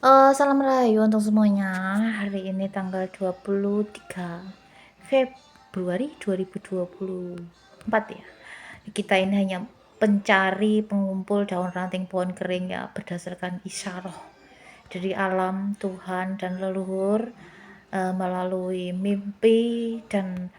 Salam rahayu untuk semuanya. Hari ini tanggal 23 Februari 2024 ya. Kita ini hanya pencari pengumpul daun ranting pohon kering ya, berdasarkan isyarah dari alam, Tuhan dan leluhur, melalui mimpi dan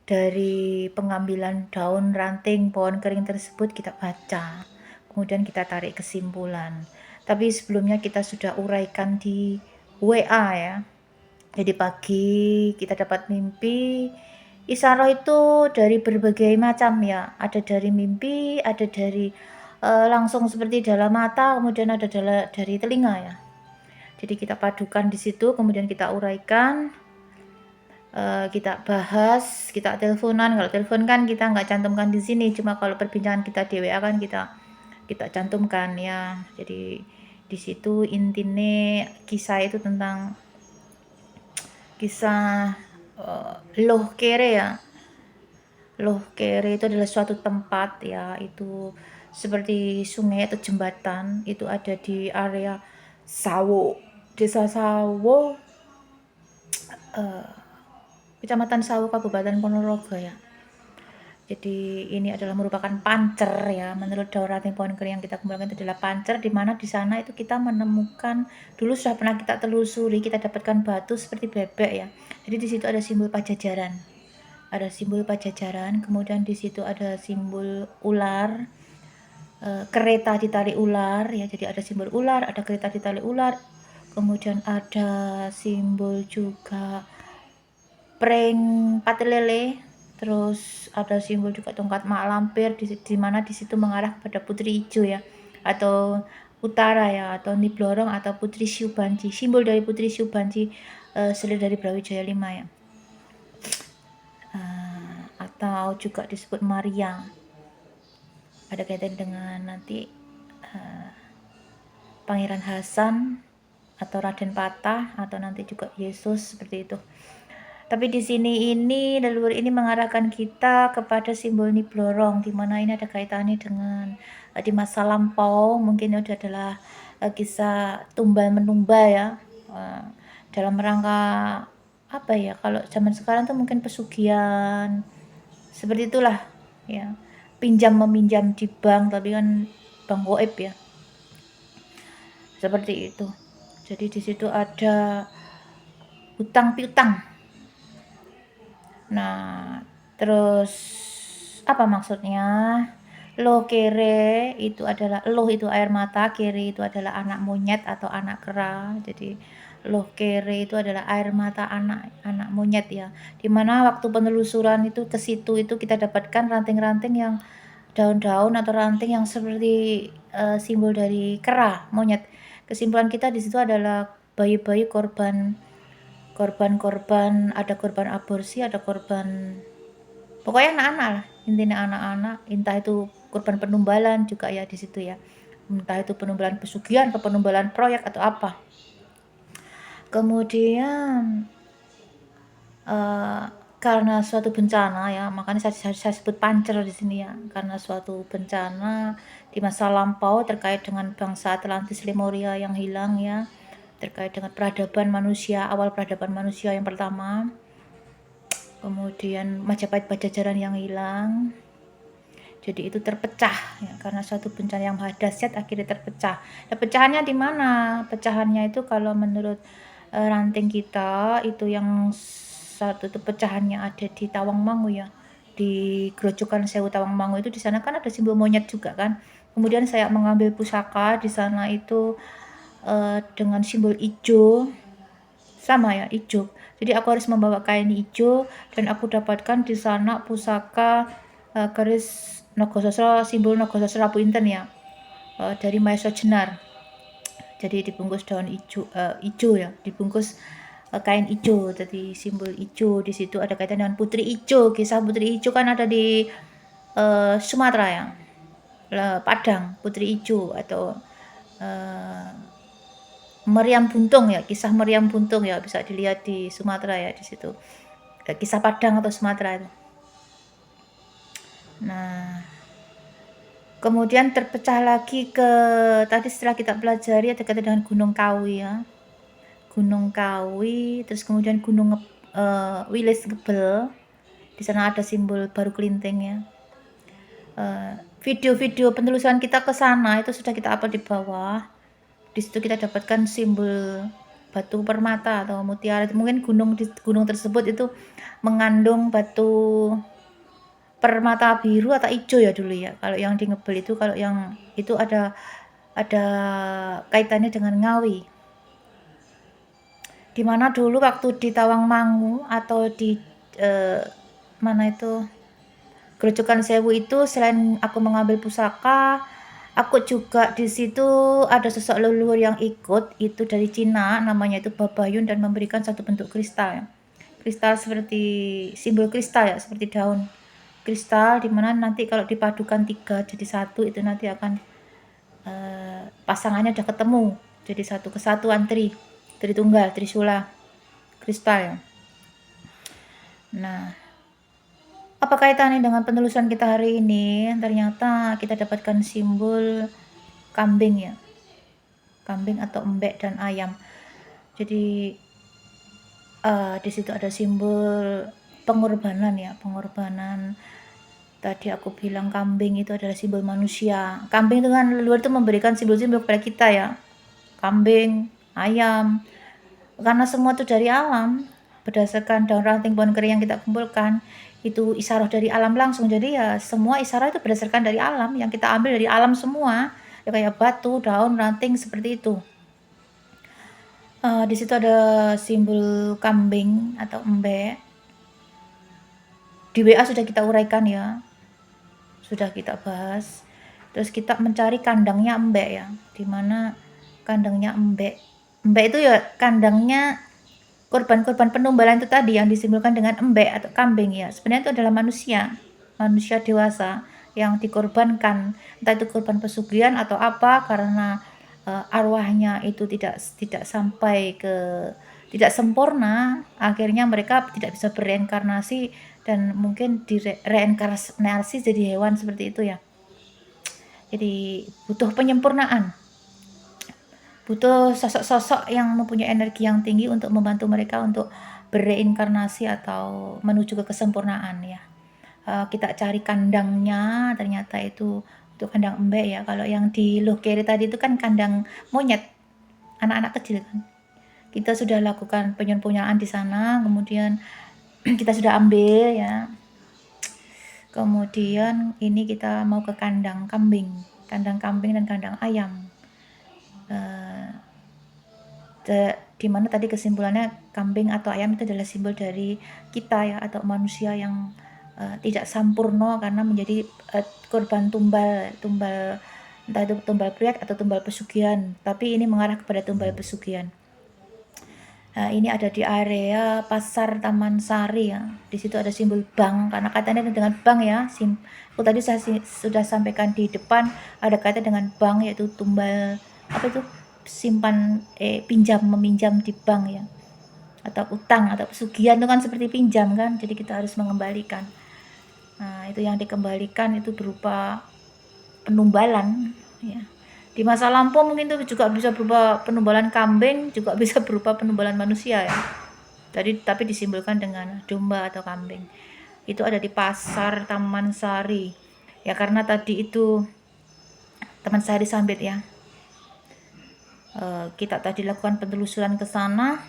dari pengambilan daun ranting pohon kering tersebut kita baca. Kemudian kita tarik kesimpulan. Tapi sebelumnya kita sudah uraikan di WA ya. Jadi pagi kita dapat mimpi. Isyarah itu dari berbagai macam ya. Ada dari mimpi, ada dari langsung seperti dalam mata, kemudian ada dari telinga ya. Jadi kita padukan di situ, kemudian kita uraikan, kita bahas, kita teleponan. Kalau telepon kan kita nggak cantumkan di sini, cuma kalau perbincangan kita di WA kan kita cantumkan ya. Jadi di situ intinya kisah itu tentang kisah Loh Kere ya. Loh Kere itu adalah suatu tempat ya, itu seperti sungai atau jembatan, itu ada di area Sawo, Desa Sawo, Kecamatan Sawo, Kabupaten Ponorogo ya. Jadi ini adalah merupakan pancer ya, menurut daun ranting pohon kering yang kita kumpulkan itu adalah pancer, di mana di sana itu kita menemukan, dulu sudah pernah kita telusuri, kita dapatkan batu seperti bebek ya. Jadi di situ ada simbol Pajajaran, kemudian di situ ada simbol ular, kereta ditarik ular ya. Jadi ada simbol ular, ada kereta ditarik ular, kemudian ada simbol juga pring pati lele. Terus ada simbol juga tongkat mak lampir, di mana di situ mengarah kepada Putri Ijo ya, atau utara ya, atau Niblorong atau Putri Syubanji, simbol dari Putri Syubanji, selir dari Brawijaya 5 ya, atau juga disebut Maria. Ada kaitan dengan nanti Pangeran Hasan atau Raden Patah, atau nanti juga Yesus, seperti itu. Tapi di sini ini leluhur ini mengarahkan kita kepada simbol Niblorong, di mana ini ada kaitannya dengan di masa lampau, mungkin itu adalah kisah tumbal menumba ya, dalam rangka apa ya, kalau zaman sekarang tuh mungkin pesugihan, seperti itulah ya, pinjam meminjam di bank, tapi kan bank goib ya, seperti itu. Jadi di situ ada hutang piutang. Nah, terus apa maksudnya? Loh Kere itu adalah, loh itu air mata, kere itu adalah anak monyet atau anak kera. Jadi loh Kere itu adalah air mata anak monyet ya. Dimana waktu penelusuran itu ke situ itu kita dapatkan ranting-ranting yang daun-daun atau ranting yang seperti simbol dari kera, monyet. Kesimpulan kita di situ adalah bayi-bayi korban, ada korban aborsi, ada korban, pokoknya anak-anak lah, intinya anak-anak, entah itu korban penumbalan juga ya di situ ya, entah itu penumbalan pesugihan atau penumbalan proyek atau apa. Kemudian karena suatu bencana ya, makanya saya sebut pancer di sini ya, karena suatu bencana di masa lampau terkait dengan bangsa Atlantis Lemuria yang hilang ya, terkait dengan peradaban manusia, awal peradaban manusia yang pertama. Kemudian Majapahit Pajajaran yang hilang, jadi itu terpecah ya, karena suatu bencana yang dahsyat akhirnya terpecah. Nah, pecahannya di mana? Pecahannya itu kalau menurut ranting kita itu yang satu itu pecahannya ada di Tawangmangu ya, di Grojogan Sewu Tawangmangu itu, di sana kan ada simbol monyet juga kan. Kemudian saya mengambil pusaka di sana itu dengan simbol hijau, sama ya, hijau. Jadi aku harus membawa kain hijau, dan aku dapatkan di sana pusaka keris Nogososro, simbol Nogososro Rabu Inten ya, dari Maesa Jenar. Jadi dibungkus daun hijau ya, dibungkus kain hijau, jadi simbol hijau. Di situ ada kaitan dengan Putri Ijo. Kisah Putri Ijo kan ada di Sumatera ya, Padang, Putri Ijo, atau Meriam Buntung ya, kisah Meriam Buntung ya, bisa dilihat di Sumatera ya, di situ. Kisah Padang atau Sumatera itu. Nah, kemudian terpecah lagi ke tadi setelah kita pelajari ada kaitan dengan Gunung Kawi ya. Gunung Kawi, terus kemudian Gunung Wilis Gebel. Di sana ada simbol Baru Kelinting ya. Video-video penelusuran kita ke sana itu sudah kita upload di bawah. Di situ kita dapatkan simbol batu permata atau mutiara. Mungkin gunung tersebut itu mengandung batu permata biru atau hijau ya dulu ya. Kalau yang di Ngebel itu, kalau yang itu ada kaitannya dengan Ngawi. Dimana dulu waktu di Tawangmangu atau di mana itu Grojogan Sewu itu, selain aku mengambil pusaka, aku juga di situ ada sosok leluhur yang ikut, itu dari Cina, namanya itu Babayun, dan memberikan satu bentuk kristal ya. Kristal seperti simbol kristal ya, seperti daun kristal, dimana nanti kalau dipadukan 3 jadi satu, itu nanti akan pasangannya udah ketemu jadi satu kesatuan Tritunggal, Trisula kristal ya. Nah, apa kaitannya dengan penelusuran kita hari ini? Ternyata kita dapatkan simbol kambing ya. Kambing atau embek dan ayam. Jadi di situ ada simbol pengorbanan ya, pengorbanan. Tadi aku bilang kambing itu adalah simbol manusia. Kambing dengan leluhur itu memberikan simbol-simbol kepada kita ya. Kambing, ayam. Karena semua itu dari alam, berdasarkan daun ranting pohon kering yang kita kumpulkan, itu isyarah dari alam langsung. Jadi ya semua isyarah itu berdasarkan dari alam, yang kita ambil dari alam semua. Ya kayak batu, daun, ranting seperti itu. Di situ ada simbol kambing atau embek. Di WA sudah kita uraikan ya, sudah kita bahas. Terus kita mencari kandangnya embek ya, dimana kandangnya embek. Embek itu ya kandangnya korban-korban penumbalan itu tadi yang disimbolkan dengan embek atau kambing ya. Sebenarnya itu adalah manusia dewasa yang dikorbankan, entah itu korban pesugihan atau apa, karena arwahnya itu tidak sempurna, akhirnya mereka tidak bisa bereinkarnasi dan mungkin direinkarnasi jadi hewan seperti itu ya. Jadi butuh penyempurnaan, butuh sosok-sosok yang mempunyai energi yang tinggi untuk membantu mereka untuk bereinkarnasi atau menuju ke kesempurnaan ya. Kita cari kandangnya, ternyata itu untuk kandang embek ya. Kalau yang di Lohkere tadi itu kan kandang monyet, anak-anak kecil kan. Kita sudah lakukan penyempurnaan di sana, kemudian kita sudah ambil ya. Kemudian ini kita mau ke kandang kambing dan kandang ayam. Di mana tadi kesimpulannya kambing atau ayam itu adalah simbol dari kita ya, atau manusia yang tidak sempurna karena menjadi korban tumbal, entah itu tumbal kriak atau tumbal pesugihan, tapi ini mengarah kepada tumbal pesugihan. Ini ada di area Pasar Taman Sari ya. Di situ ada simbol bank, karena kaitannya dengan bank ya. Aku tadi saya sudah sampaikan di depan, ada kaitan dengan bank, yaitu tumbal meminjam di bank ya, atau utang atau pesugihan itu kan seperti pinjam kan, jadi kita harus mengembalikan. Nah, itu yang dikembalikan itu berupa penumbalan ya. Di masa lampau mungkin itu juga bisa berupa penumbalan kambing, juga bisa berupa penumbalan manusia ya. Tapi disimbolkan dengan domba atau kambing. Itu ada di Pasar Taman Sari. Ya karena tadi itu Taman Sari Sambit ya. Kita tadi lakukan penelusuran ke sana.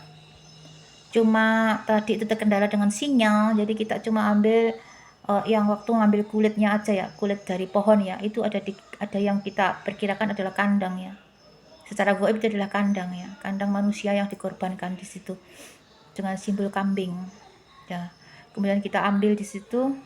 Cuma tadi itu terkendala dengan sinyal, jadi kita cuma ambil yang waktu ngambil kulitnya aja ya, kulit dari pohon ya, itu ada yang kita perkirakan adalah kandang ya. Secara gaib itu adalah kandang ya, kandang manusia yang dikorbankan di situ dengan simbol kambing. Ya. Kemudian kita ambil di situ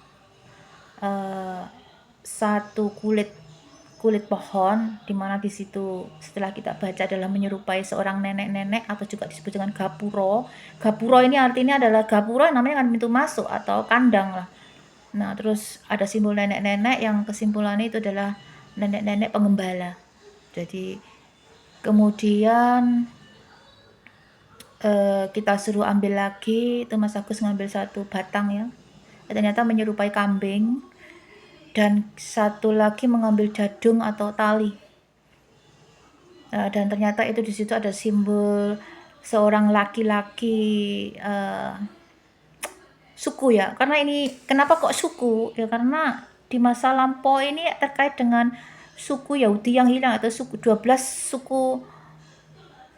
satu kulit pohon, di mana di situ setelah kita baca adalah menyerupai seorang nenek-nenek atau juga disebut dengan gapuro. Gapuro ini artinya adalah gapuro, namanya kan pintu masuk atau kandang lah. Nah, terus ada simbol nenek-nenek yang kesimpulannya itu adalah nenek-nenek pengembala. Jadi kemudian kita suruh ambil lagi, itu Mas Agus ngambil satu batang ya. Ternyata menyerupai kambing, dan satu lagi mengambil jadung atau tali. Dan ternyata itu di situ ada simbol seorang laki-laki suku ya. Karena ini kenapa kok suku? Ya karena di masa lampau ini terkait dengan suku Yahudi yang hilang atau suku 12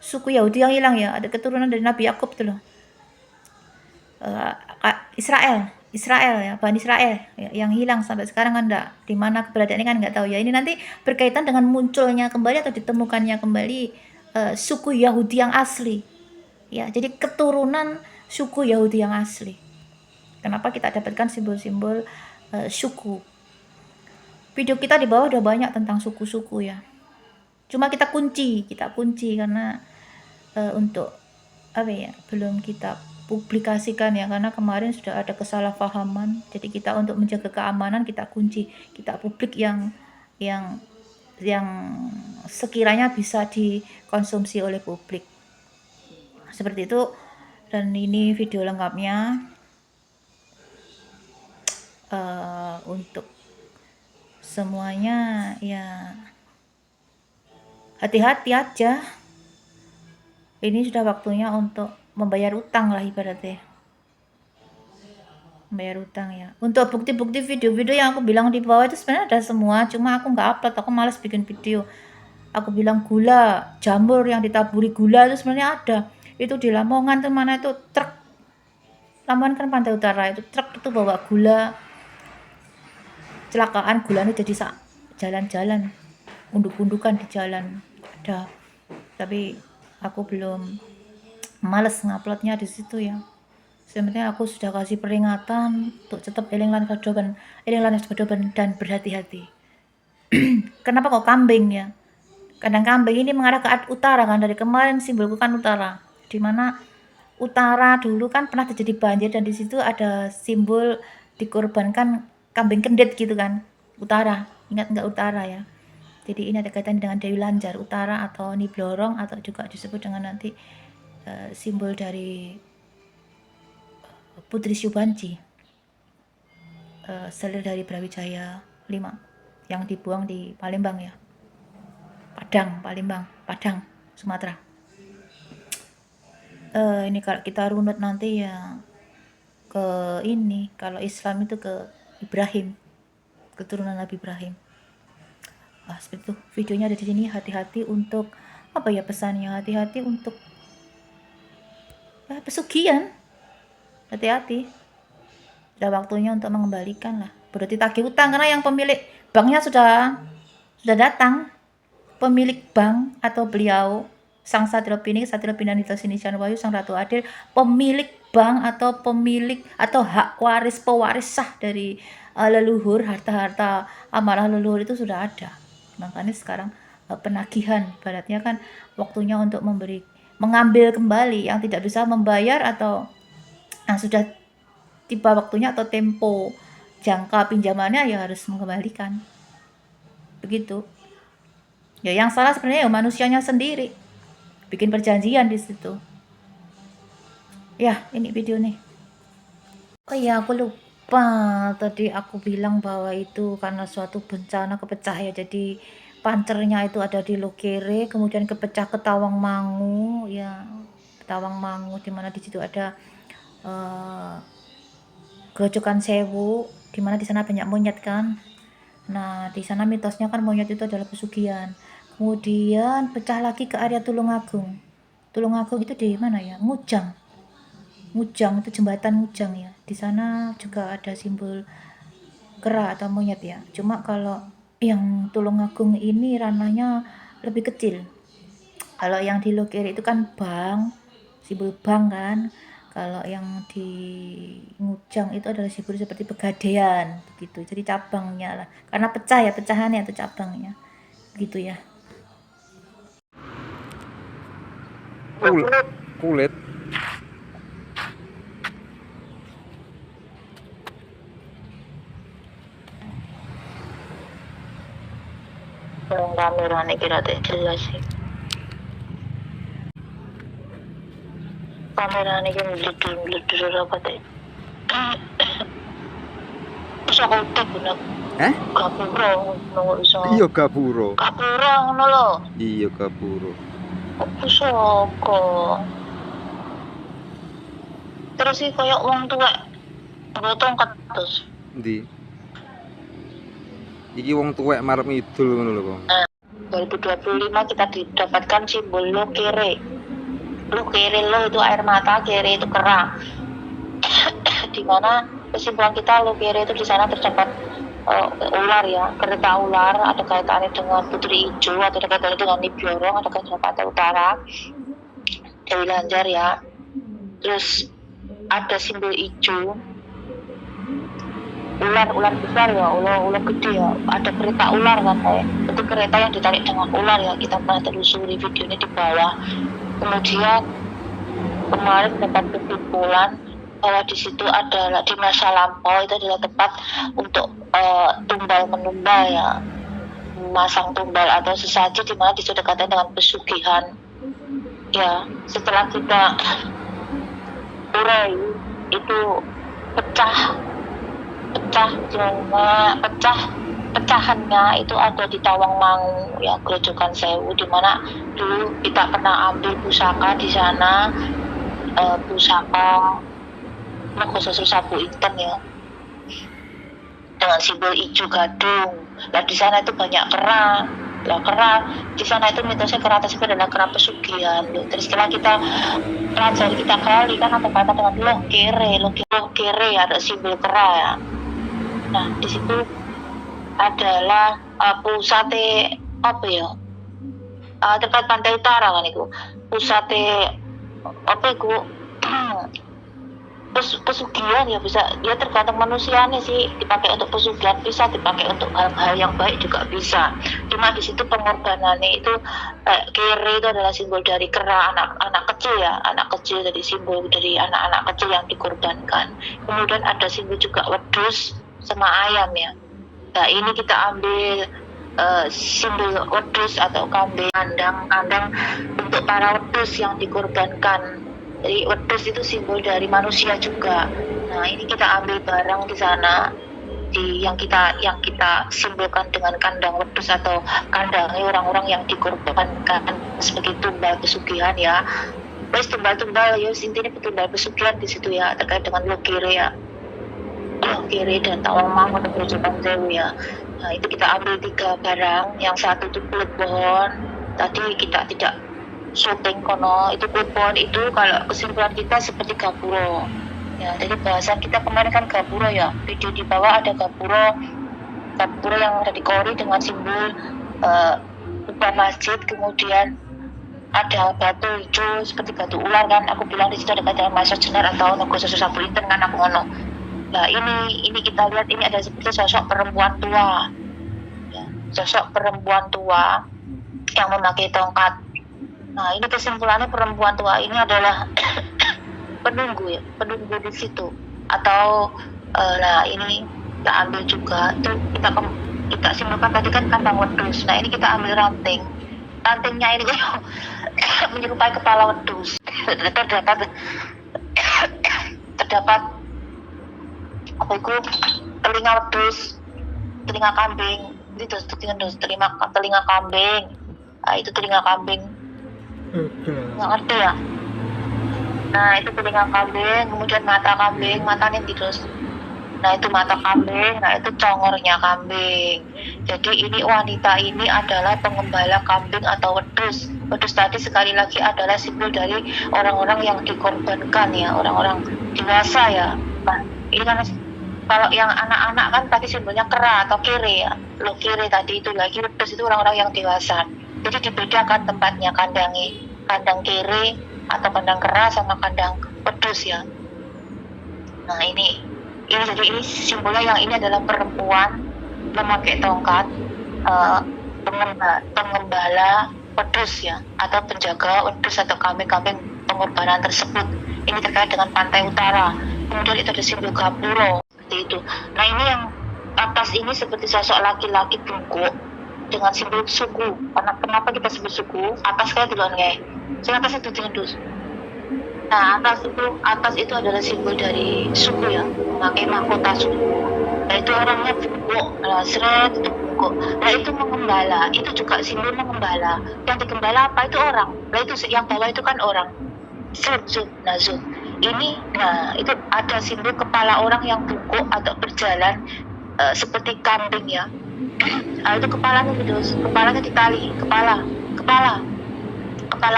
suku Yahudi yang hilang ya. Ada keturunan dari Nabi Yakub itu loh. Israel ya, Bani Israel ya, yang hilang sampai sekarang kan enggak, di mana keberadaannya kan nggak tahu ya. Ini nanti berkaitan dengan munculnya kembali atau ditemukannya kembali suku Yahudi yang asli ya, jadi keturunan suku Yahudi yang asli. Kenapa kita dapatkan simbol-simbol suku? Video kita di bawah udah banyak tentang suku-suku ya, cuma kita kunci karena untuk apa ya, belum kita publikasikan ya, karena kemarin sudah ada kesalahpahaman. Jadi kita untuk menjaga keamanan kita kunci, kita publik yang sekiranya bisa dikonsumsi oleh publik, seperti itu. Dan ini video lengkapnya untuk semuanya ya, hati-hati aja. Ini sudah waktunya untuk membayar utang lah ibaratnya, membayar utang ya. Untuk bukti-bukti video-video yang aku bilang di bawah itu sebenarnya ada semua, cuma aku nggak upload, aku malas bikin video. Aku bilang gula, jamur yang ditaburi gula itu sebenarnya ada. Itu di Lamongan tuh, mana itu truk, Lamongan kan pantai utara, itu truk itu bawa gula, celakaan gulanya jadi jalan-jalan, unduk-undukan di jalan ada. Tapi aku belum, males nguploadnya di situ ya. Sebenarnya aku sudah kasih peringatan untuk tetap eling lan kadoban dan berhati-hati. Kenapa kok kambing ya? Kadang kambing ini mengarah ke utara kan, dari kemarin simbolku kan utara. Di mana utara dulu kan pernah terjadi banjir dan di situ ada simbol dikorbankan kambing kendet gitu kan. Utara, ingat nggak utara ya? Jadi ini ada kaitan dengan Dewi Lanjar, utara atau Niblorong, atau juga disebut dengan nanti simbol dari Putri Syubanji, selir dari Brawijaya 5 yang dibuang di Palembang ya, Padang, Sumatera. Ini kalau kita runut nanti ya ke ini, kalau Islam itu ke Ibrahim, keturunan Nabi Ibrahim. Seperti itu videonya ada di sini. Hati-hati untuk apa ya pesannya, hati-hati untuk pesugihan, hati-hati. Sudah waktunya untuk mengembalikan lah, berarti tagih utang, karena yang pemilik banknya sudah datang. Pemilik bank atau beliau Sang Satrio Pinanito Sinisian Wahyu Sang Ratu Adil, pemilik bank atau pemilik atau hak waris pewaris sah dari leluhur, harta-harta amanah leluhur itu sudah ada. Makanya sekarang penagihan, ibaratnya kan waktunya untuk mengambil kembali yang tidak bisa membayar atau yang sudah tiba waktunya atau tempo jangka pinjamannya ya harus mengembalikan. Begitu. Ya yang salah sebenarnya ya manusianya sendiri, bikin perjanjian di situ. Ya ini video nih. Oh iya, aku lupa tadi aku bilang bahwa itu karena suatu bencana kepecah ya. Jadi pancernya itu ada di Lokere, kemudian kepecah ke Tawangmangu ya, Tawangmangu, di mana di situ ada Grojogan Sewu, di mana di sana banyak monyet kan. Nah di sana mitosnya kan monyet itu adalah pesugihan. Kemudian pecah lagi ke area Tulungagung. Tulungagung itu di mana ya? Ngujang itu jembatan Ngujang ya. Di sana juga ada simbol kera atau monyet ya. Cuma kalau yang Tulungagung ini ranahnya lebih kecil. Kalau yang di Lokere itu kan bank, simbol bank kan. Kalau yang di Ngujang itu adalah simbol seperti pegadaian begitu. Jadi cabangnya lah. Karena pecah ya, pecahannya itu cabangnya. Begitu ya. Kulit kamera nih kira jelas sih. Kamera nih kan bledur apa teh? Bisa kontak bener. Gapuro nunggu iso. Iya gapuro. Gapuro ngono lho. Iya gapuro. Apa soko? Terus sih koyo wong tuwek nggo tongkat terus. Ndi? Iki wong tuwek marep ngidul ngono lho, Kong. 2025 kita didapatkan simbol lo kere. Lo kere lo itu air mata, kere itu kera. Di mana kesimpulan kita lo kere itu di sana terdapat ular ya, kereta ular, ada kaitannya dengan Putri Ijo, atau ada kaitannya dengan Nibiorong, ada kaitannya dengan Pantai Utara, Dewi Lanjar ya. Terus ada simbol ijo, ular besar ya, ular gede ya, ada kereta ular kan kayak itu kereta yang ditarik dengan ular ya, kita pernah telusuri videonya di bawah. Kemudian kemarin dapat kesimpulan bahwa di situ adalah di masa lampau itu adalah tempat untuk tumbal menumbal ya, memasang tumbal atau sesaji, di mana disodekatkan dengan pesugihan ya. Setelah kita urai itu pecahannya itu ada di Tawangmangu ya, Grojogan Sewu, di mana dulu kita pernah ambil pusaka di sana, pusaka Nogosesru Sapu Inten ya, dengan simbol ijo gadung. Nah di sana itu banyak kera. Nah kera di sana itu mitosnya kera tersebut adalah kera pesugihan. Terus setelah kita pelajari, kita kali kan ada kata dengan loh kere ada simbol kera ya. Nah di situ adalah pusate apa ya, terkait Pantai Utara kan itu pusate apa itu pesugihan ya, bisa ya tergantung manusianya sih, dipakai untuk pesugihan bisa, dipakai untuk hal-hal yang baik juga bisa. Cuma di situ pengorbanannya itu kere itu adalah simbol dari kera, anak kecil ya, anak kecil, jadi simbol dari anak-anak kecil yang dikorbankan. Kemudian ada simbol juga wedhus sama ayam ya. Nah ini kita ambil simbol wedhus atau kambing, kandang untuk para wedhus yang dikorbankan. Jadi wedhus itu simbol dari manusia juga. Nah ini kita ambil barang di sana, yang kita simbolkan dengan kandang wedhus atau kandangnya orang-orang yang dikorbankan sebagai tumbal pesugihan ya. Wes tumbal ya, intinya tumbal pesugihan di situ ya, terkait dengan Lokere ya, Lokere dan Tawangmangu atau Grojogan Sewu ya. Nah itu kita ambil 3 barang, yang satu itu kulit pohon. Tadi kita tidak syuting kono, itu kulit pohon itu kalau kesimpulan kita seperti gapuro ya. Jadi bahasan kita kemarin kan gapuro ya, video di bawah ada gapuro yang ada di kori dengan simbol kubah masjid. Kemudian ada batu hijau seperti batu ular kan, aku bilang di situ ada kaitan Maisa Jenar atau Nogosesru Sapu Inten kan aku ngono. Nah ini kita lihat ini ada seperti sosok perempuan tua ya, sosok perempuan tua yang memakai tongkat. Nah ini kesimpulannya perempuan tua ini adalah penunggu ya, penunggu di situ. Atau nah ini kita ambil juga tuh, kita simpulkan tadi kan kandang wedhus. Nah ini kita ambil rantingnya ini kayak menyerupai kepala wedhus. terdapat apa itu, telinga wedhus, telinga kambing, itu telinga kambing. Nah, itu telinga kambing. Nggak ngerti ya. Nah itu telinga kambing, kemudian mata kambing, matanya terus. Nah itu mata kambing, nah itu congornya kambing. Jadi ini wanita ini adalah pengembala kambing atau wedhus. Wedhus tadi sekali lagi adalah simbol dari orang-orang yang dikorbankan ya, orang-orang dewasa ya. Nah ini kan kalau yang anak-anak kan tadi simbolnya kera atau kere ya. Lo kere tadi itu lagi, wedhus itu orang-orang yang dewasa. Jadi dibedakan tempatnya, kandang kere atau kandang kera sama kandang wedhus ya. Nah ini jadi ini simbolnya, yang ini adalah perempuan memakai tongkat, pengembala wedhus ya, atau penjaga wedhus atau kambing-kambing pengorbanan tersebut. Ini terkait dengan Pantai Utara. Kemudian itu ada simbol gapuro seperti itu. Nah ini yang atas ini seperti sosok laki-laki bungkuk dengan simbol suku. Kenapa kita sebut suku? Atas kayak duluan kayak. Sing atas itu dus. Nah atas itu adalah simbol dari suku ya, memakai mahkota suku. Nah itu orangnya bungkuk, seret itu bungkuk. Nah itu mengembala, itu juga simbol mengembala. Yang digembala apa itu orang. Nah itu yang bawah itu kan orang. Zoom. Nah itu ada simbol kepala orang yang bungkuk atau berjalan seperti kambing ya. Nah, itu kepalanya gitu, kepalanya ditali, kepala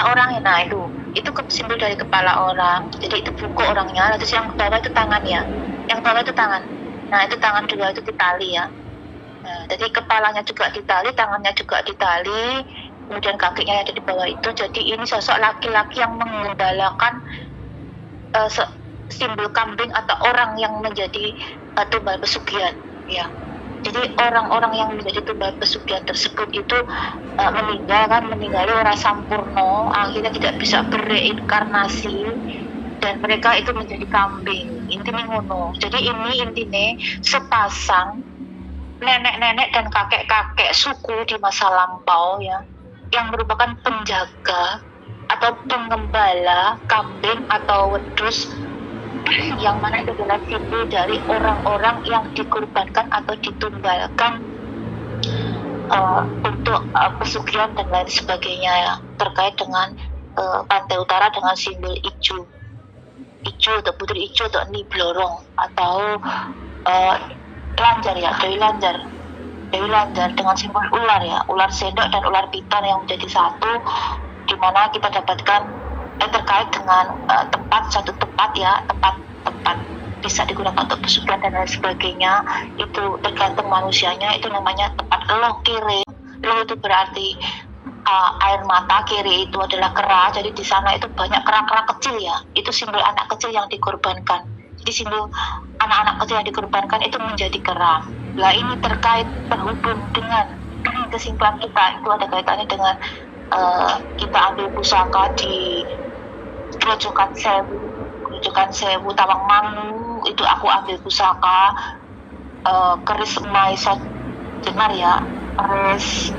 orang ya. Nah itu simbol dari kepala orang. Jadi itu bungkuk orangnya. Terus yang bawah itu tangan ya, yang bawah itu tangan. Nah itu tangan dua itu ditali ya. Nah, jadi kepalanya juga ditali, tangannya juga ditali, kemudian kakinya yang ada di bawah itu. Jadi ini sosok laki-laki yang menggembalakan simbol kambing atau orang yang menjadi tumbal pesugihan ya. Jadi orang-orang yang menjadi tumbal pesugihan tersebut itu meninggal ora sampurno, akhirnya tidak bisa bereinkarnasi dan mereka itu menjadi kambing. Intinya ngono. Jadi ini intinya sepasang nenek-nenek dan kakek-kakek suku di masa lampau ya, yang merupakan penjaga atau pengembala kambing atau wedus, yang mana itu adalah simbol dari orang-orang yang dikorbankan atau ditumbalkan untuk pesugihan dan lain sebagainya ya, terkait dengan pantai utara dengan simbol ijo atau putri ijo atau Ni Blorong atau lanjar ya, Dewi Lanjar dengan simbol ular ya, ular sendok dan ular piton yang menjadi satu, di mana kita dapatkan terkait dengan satu tempat ya, tempat bisa digunakan untuk pesugihan dan lain sebagainya. Itu tergantung manusianya, itu namanya tempat loh kiri. Loh itu berarti air mata, kiri itu adalah kera. Jadi di sana itu banyak kera-kera kecil ya, itu simbol anak kecil yang dikorbankan. Jadi simbol anak-anak kecil yang dikorbankan itu menjadi kera. Nah ini terkait terhubung dengan kesimpulan kita, itu ada kaitannya dengan kita ambil pusaka di Grojogan Sewu Tawangmangu, itu aku ambil pusaka keris maisot dengar ya, keris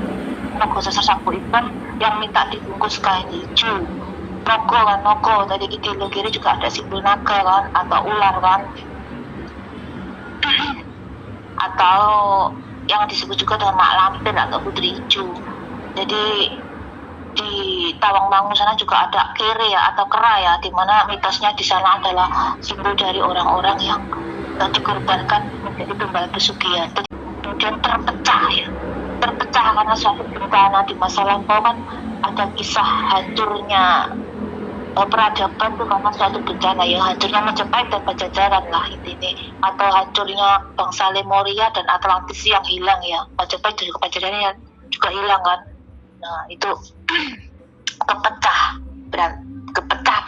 nogo sasapu ikan yang minta dibungkus kain hijau. Nogo tadi di kiri juga ada simbol naga kan, atau ular kan, atau yang disebut juga dengan mak lampir atau putri hijau. Jadi di Tawangmangu sana juga ada kere ya atau kera ya, dimana mitosnya di sana adalah simbol dari orang-orang yang dikorbankan menjadi tumbal pesugihan. Kemudian terpecah karena suatu bencana di masa lampau kan, ada kisah hancurnya peradaban itu karena suatu bencana ya, hancurnya Majapahit dan Pajajaran lah intinya, atau hancurnya bangsa Lemuria dan Atlantis yang hilang ya, Majapahit dan Pajajaran juga hilang kan. Nah itu kepecah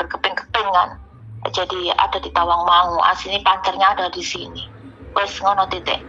berkeping-keping kan, jadi ada di Tawangmangu, aslinya pancernya ada di sini. Wes ngono titik.